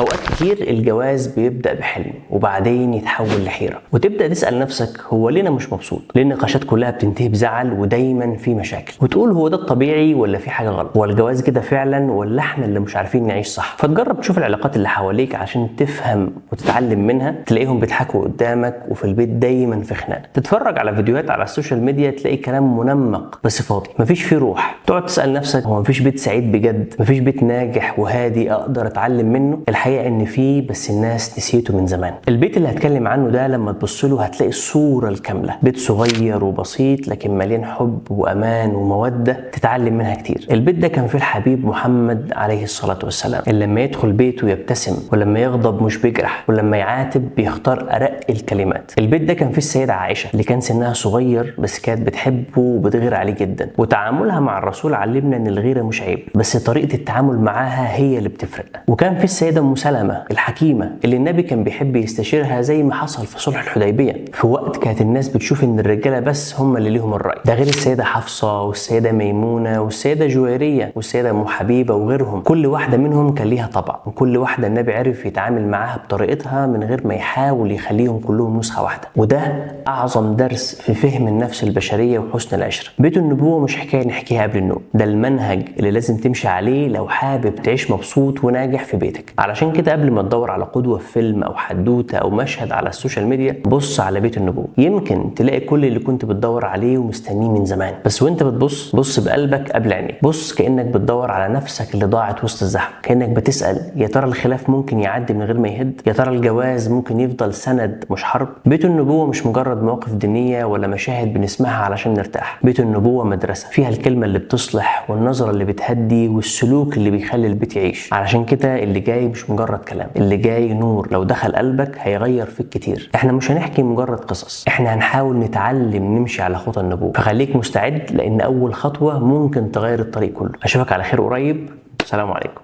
اوقات كتير الجواز بيبدأ بحلم وبعدين يتحول لحيرة، وتبدأ تسأل نفسك هو ليه انا مش مبسوط؟ ليه النقاشات كلها بتنتهي بزعل ودايما في مشاكل؟ وتقول هو ده الطبيعي ولا في حاجة غلط؟ هو الجواز كده فعلا ولا احنا اللي مش عارفين نعيش صح؟ فتجرب تشوف العلاقات اللي حواليك عشان تفهم وتتعلم منها. تلاقيهم بيضحكوا قدامك وفي البيت دايما في خناقة. تتفرج على فيديوهات على السوشيال ميديا تلاقي كلام منمق بس فاضي، مفيش فيه روح. تقعد تسأل نفسك هو مفيش بيت سعيد بجد؟ مفيش بيت ناجح وهادي اقدر اتعلم منه؟ الحقيقة ان فيه، بس الناس نسيته من زمان. البيت اللي هتكلم عنه ده لما تبص له هتلاقي الصورة الكاملة. بيت صغير وبسيط لكن مليان حب وامان ومودة تتعلم منها كتير. البيت ده كان فيه الحبيب محمد عليه الصلاة والسلام، اللي لما يدخل بيته يبتسم، ولما يغضب مش بيجرح، ولما يعاتب بيختار ارق الكلمات. البيت ده كان فيه السيدة عائشة اللي كان سنها صغير بس كانت بتحبه وبتغير عليه جدا، وتعاملها مع الرسول علمنا ان الغيرة مش عيب، بس طريقة التعامل معاها هي اللي بتفرق. وكان في السيدة ام سلمة الحكيمة اللي النبي كان بيحب يستشيرها زي ما حصل في صلح الحديبية، في وقت كانت الناس بتشوف ان الرجالة بس هم اللي ليهم الرأي. ده غير السيدة حفصة والسيدة ميمونة والسيدة جويرية والسيدة ام حبيبة وغيرهم. كل واحدة منهم كان ليها طبع، وكل واحدة النبي عرف يتعامل معاها بطريقتها من غير ما يحاول يخليهم كلهم نسخة واحدة. وده اعظم درس في فهم النفس البشرية وحسن العشرة. بيت النبوة مش حكاية نحكيها قبل النوم، ده المنهج اللي لازم تمشي عليه لو حابب تعيش مبسوط وناجح في بيتك. علشان كده قبل ما تدور على قدوة في فيلم او حدوتة او مشهد على السوشيال ميديا بص على بيت النبوة، يمكن تلاقي كل اللي كنت بتدور عليه ومستنيه من زمان. بس وانت بتبص بص بقلبك قبل عينيك. بص كأنك بتدور على نفسك اللي ضاعت وسط الزحمة، كأنك بتسأل يا ترى الخلاف ممكن يعدي من غير ما يهد؟ يا ترى الجواز ممكن يفضل سند مش حرب؟ بيت النبوة مش مجرد مواقف دينية ولا مشاهد بنسمعها علشان نرتاح. بيت النبوة مدرسة فيها الكلمة اللي بتصلح والنظرة اللي بتهدي والسلوك اللي بيخلي البيت يعيش. علشان كده اللي جاي مش مجرد كلام، اللي جاي نور لو دخل قلبك هيغير فيك كتير. احنا مش هنحكي مجرد قصص، احنا هنحاول نتعلم نمشي على خطى النبوة. فخليك مستعد لان اول خطوة ممكن تغير الطريق كله. اشوفك على خير قريب. السلام عليكم.